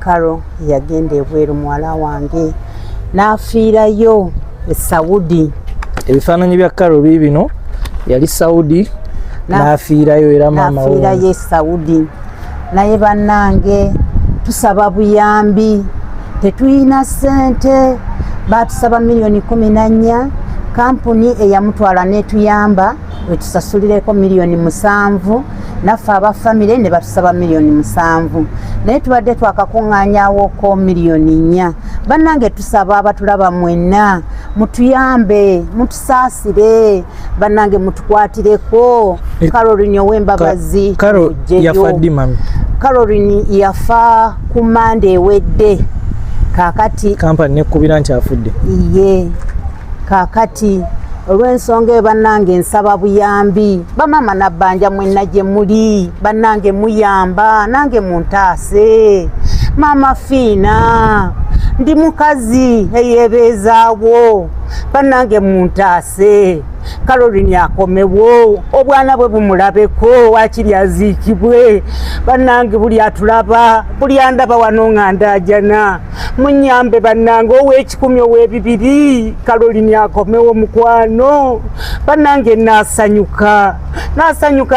Karo yagenda ebweru muwala wange n'afiirayo e Saudi. Ebifaananyi bya Karo bibino yali Saudi n'afiirayo era maama we n'afiirayo e Saudi. Naye bannange tusaba buyambi, tetuyina ssente, baatusaba $14,000,000. Kampuni eyamutwala n'etuyamba wetusasulireko $7,000,000, naffe abafamire ne batusaba $7,000,000. Naye tubadde twakakuŋŋaanyaawoko $4,000,000. Bannange tusaba abatulaba mwenna mutuyambe, mutusaasire, bannange mutukwatireko. Caroline ow'embabazi Karo yafa ddi mami? Caroline yafa ku Monday ewedde. Kaakati kampani nekubira nti afudde. Iye kaakati olw'ensonga bannange nsaba buyambi, bamama nabbanja mwenna gye muli, bannange muyamba, nange muntaase. Mama Fiina ndi mukazi eyeebeezaawo, bannange muntaase. Caroline akomewo, obwana bwe bumulabeko, waakiri aziikibwe. Bannange buli atulaba, buli andaba wano nga ndaajana, munyambe bannange, ow'ekikumi ow'ebibiri, Caroline akomewo mukwano. Bannange naasanyuka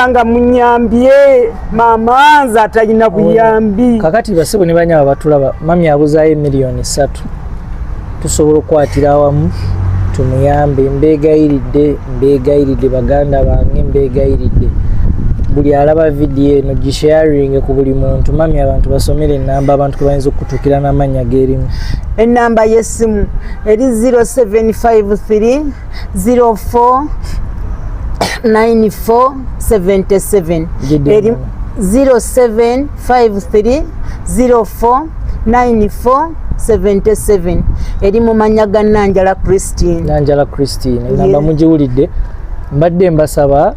nga munyambye, maama nze atalina buyambi. Kakati basibo ne banyaba batulaba, mami abuzaayo $3,000,000 tusobola okukwatira awamu tumuyambe. Mbeegayiridde baganda bange, mbeegayiridde buli alaba vidiyo eno gisharing ku buli muntu. Mami abantu basomere ennamba abantu kwe bayinza okutuukira n'amannya g'erimu. Ennamba y'essimu eri 0753 04 9477 eri 0753 04 9477 eri mu mannya ga Nanjala Christine. Namba mugiwulidde. Mbadde mbasaba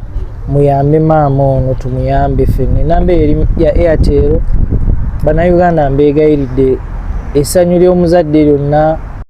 muyambe maama ono, tumuyambe ffenna. Enamba eri ya Airtel. Bannayuganda mbeegayiridde, essanyu ly'omuzadde lyonna